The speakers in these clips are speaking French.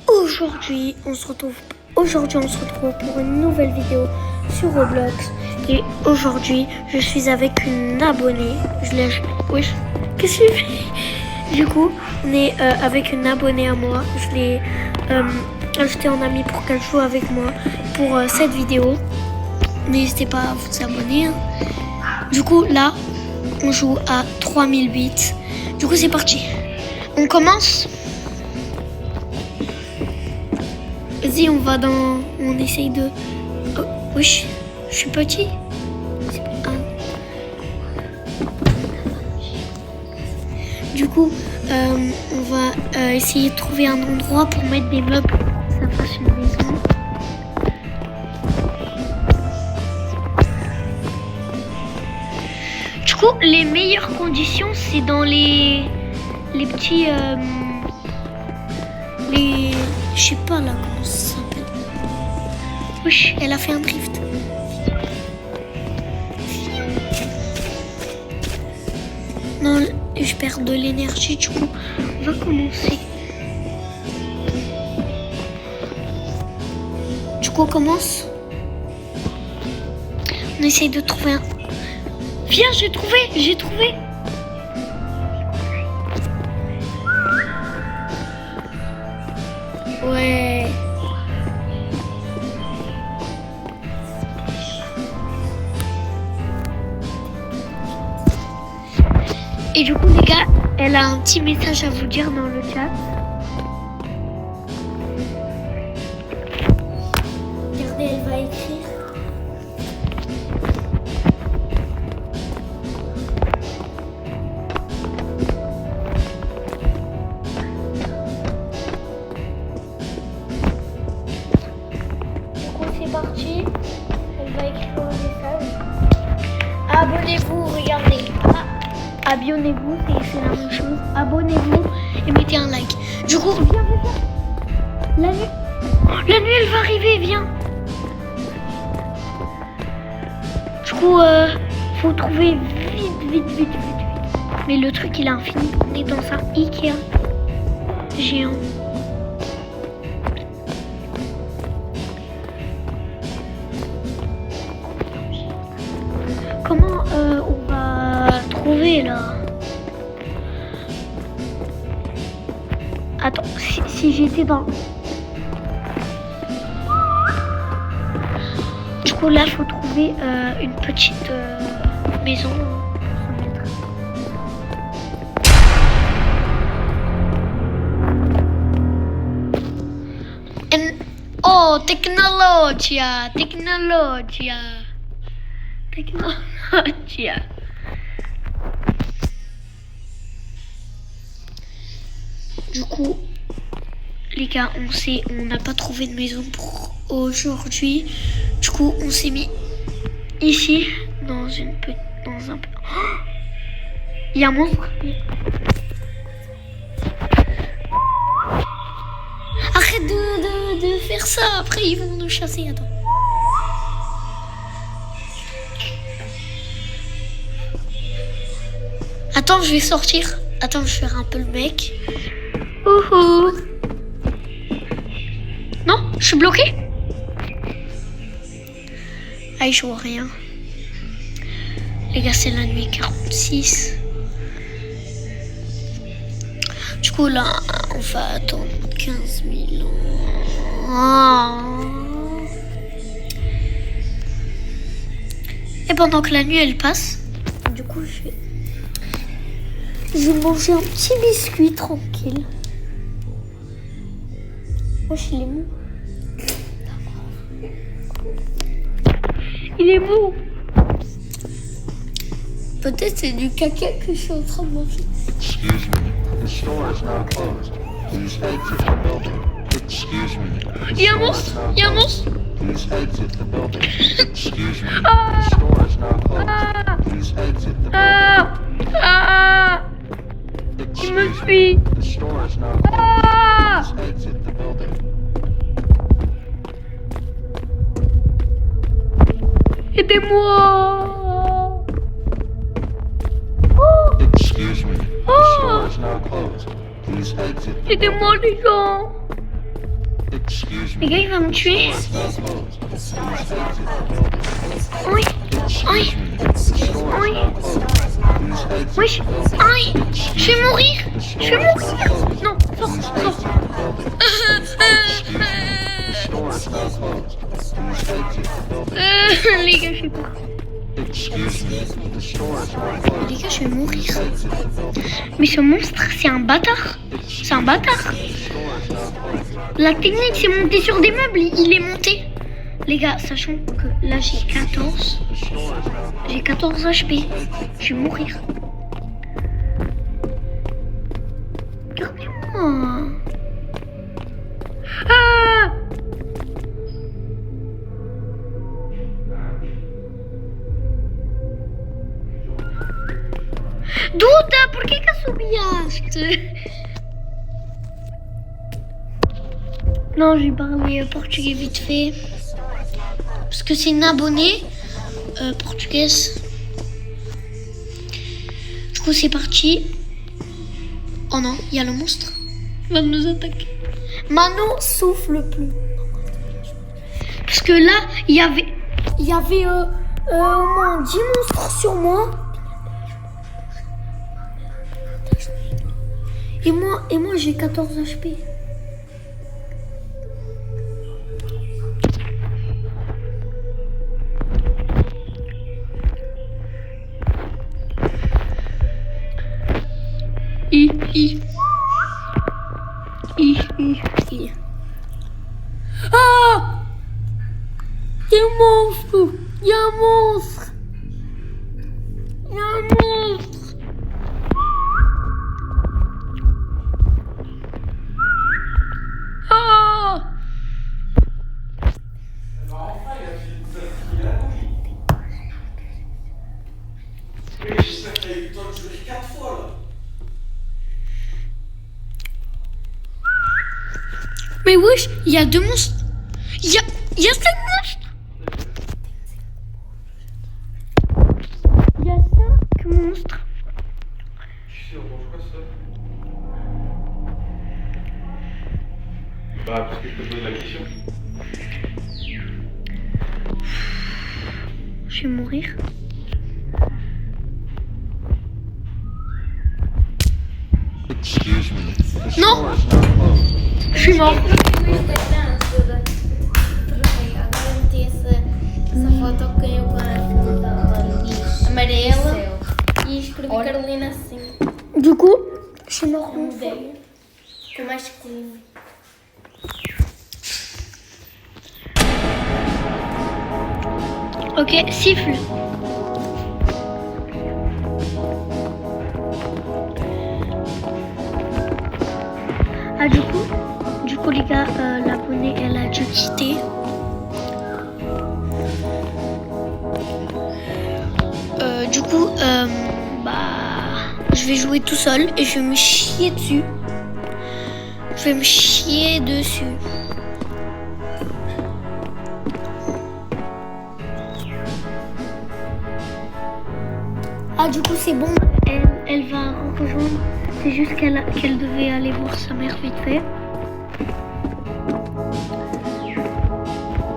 Aujourd'hui, on se retrouve pour une nouvelle vidéo sur Roblox. Et aujourd'hui, je suis avec une abonnée. Wesh, qu'est-ce que je fais? Du coup, on est avec une abonnée à moi. Je l'ai ajoutée en ami pour qu'elle joue avec moi pour cette vidéo. N'hésitez pas à vous abonner. Hein. Du coup, là, on joue à 3000 bits. Du coup, c'est parti. On commence. Vas-y, on va dans... On essaye de... Oh, wesh, je suis petit. Du coup, on va essayer de trouver un endroit pour mettre des meubles pour que ça fasse une maison. Du coup, les meilleures conditions, c'est dans les petits... Je sais pas là comment ça s'appelle. Wesh, elle a fait un drift. Non, je perds de l'énergie, du coup, on va commencer. Du coup, on commence. On essaye de trouver un... Viens, j'ai trouvé. Ouais. Et du coup, les gars, elle a un petit message à vous dire dans le chat. Regardez, elle va écrire. Parti, elle va écrire un message. Abonnez-vous, regardez. Abonnez-vous, c'est la même chose. Abonnez-vous et mettez un like. Du coup, viens. La nuit, elle va arriver, viens. Du coup, faut trouver vite. Mais le truc, il est infini. On est dans un Ikea géant. Comment on va trouver là? Attends, si j'étais dans... Du coup là, il faut trouver une petite maison. Oh, technologia. Du coup, les gars, on n'a pas trouvé de maison pour aujourd'hui. Du coup, on s'est mis ici dans un... Oh, il y a un monstre. Arrête de faire ça. Après, ils vont nous chasser. Attends. Attends, je vais sortir. Attends, je vais faire un peu le mec. Ouhou. Non, je suis bloqué. Ah, je vois rien. Les gars, c'est la nuit 46. Du coup, là, on va attendre 15 000 ans. Et pendant que la nuit, elle passe, du coup, je vais manger un petit biscuit tranquille. Wesh, il est mou. Il est mou. Peut-être c'est du caca que je suis en train de manger. Excuse me, the store is now closed. Please exit the building. Excuse me. Il y a un monstre. Please exit the building. Excuse me. The store is now closed. Please exit the building. Il me suit. The store is now closed. Please exit the building. Aidez-moi. Excuse me. The store is now closed. Please exit the building. Aidez-moi les gens. Excuse Les me. gars, il va me tuer. Oui. Oui. Oui. Oui. Oui. Je vais mourir. Je vais mourir. Non, sors, sors. Les gars, je sais pas. Les gars, je vais mourir. Mais ce monstre, c'est un bâtard. C'est un bâtard. La technique, c'est monter sur des meubles. Il est monté. Les gars, sachant que là, j'ai 14. J'ai 14 HP. Je vais mourir. Regardez-moi. Ah! Duda, por que assobiaste? Non, je vais parler portugais vite fait. Parce que c'est une abonnée portugaise. Du coup, c'est parti. Oh non, il y a le monstre. Il va nous attaquer. Manon souffle plus. Parce que là, il y avait au moins 10 monstres sur moi. Et moi j'ai 14 HP. Ah! Il y a un monstre! Il y a un monstre! Il y a un monstre! Ah! Mais wesh, il y a deux monstres. Il y a 5 monstres. Il y a 5 monstres. Bah, parce que je te pose la question. Je vais mourir. Excuse me. Non! Je suis mort. Essa foto que eu amarela e escrevi Carolina assim. Du coup, je suis mort. Mudei. Com mais escrevi. Ok, siffle. Ah, du coup les gars, l'abonnée elle a dû quitter. Je vais jouer tout seul et je vais me chier dessus. Je vais me chier dessus. Ah, du coup c'est bon, elle va rejoindre. C'est juste qu'elle devait aller voir sa mère vite fait.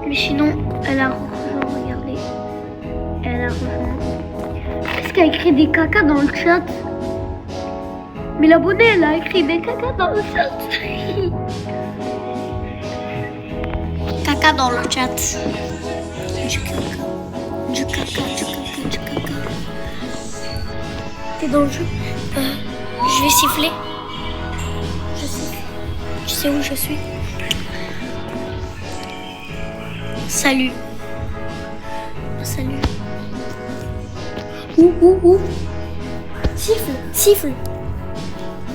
Mais sinon, elle a rejoint, regardez. Elle a rejoint. Qu'est-ce qu'elle a écrit des caca dans le chat? Mais l'abonné, elle a écrit des caca dans le chat. Caca dans le chat. Du caca. Du caca, du caca, du caca. T'es dans le jeu? Je vais siffler. Je siffle. Tu sais où je suis? Salut. Salut. Ouh. Siffle, siffle.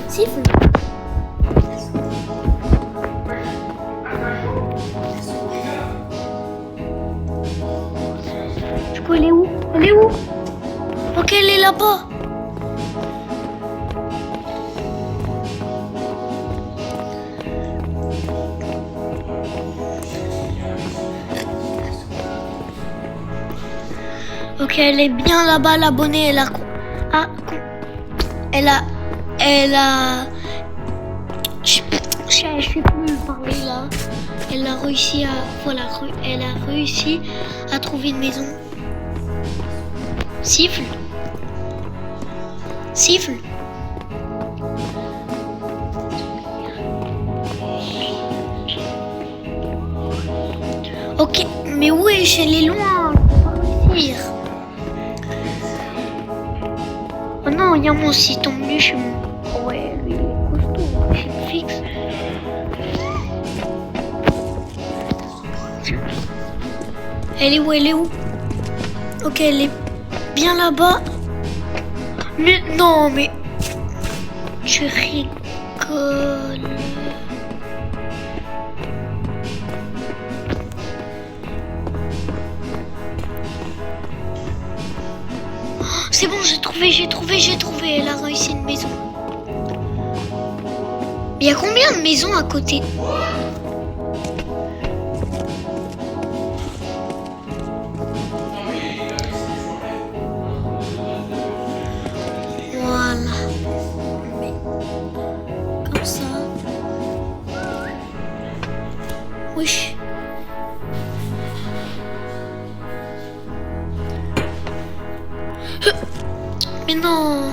Siffle. Du coup, elle est où? Elle est où? Ok, elle est là-bas. Ok, elle est bien là-bas, l'abonnée. Elle a... Je sais plus parler là. Elle a réussi à, voilà, elle a réussi à trouver une maison. Siffle. Siffle. Ok, mais wesh, elle est loin. Je peux pas réussir. Oh non, il y a moi aussi tombé chez moi. Oh ouais, lui il est costaud, c'est une fixe. Elle est où? Elle est où? Ok, elle est bien là-bas. Mais non, mais tu rigoles. C'est bon, j'ai trouvé. Elle a réussi une maison. Il y a combien de maisons à côté? Voilà. Mais comme ça. Wesh. Mais non.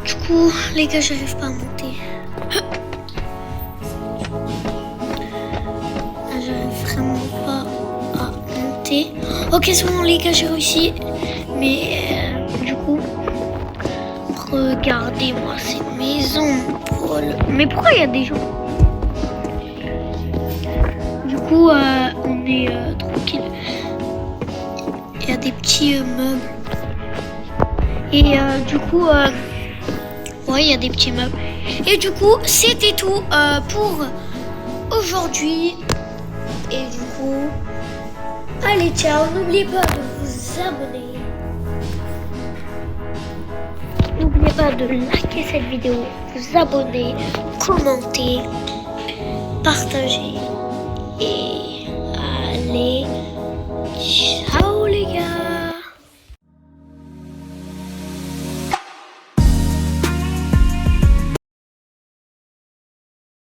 Du coup, les gars, j'arrive pas à monter. J'arrive vraiment pas à monter. Ok, c'est bon, les gars, j'ai réussi. Mais du coup, regardez-moi cette maison. Mais pourquoi il y a des gens? Du coup, on est tranquille. Il y a des petits meubles. Et du coup, ouais, il y a des petits meubles. Et du coup, c'était tout pour aujourd'hui. Et du coup, allez, ciao. N'oubliez pas de vous abonner. N'oubliez pas de liker cette vidéo, vous abonner, commenter, partager. Et allez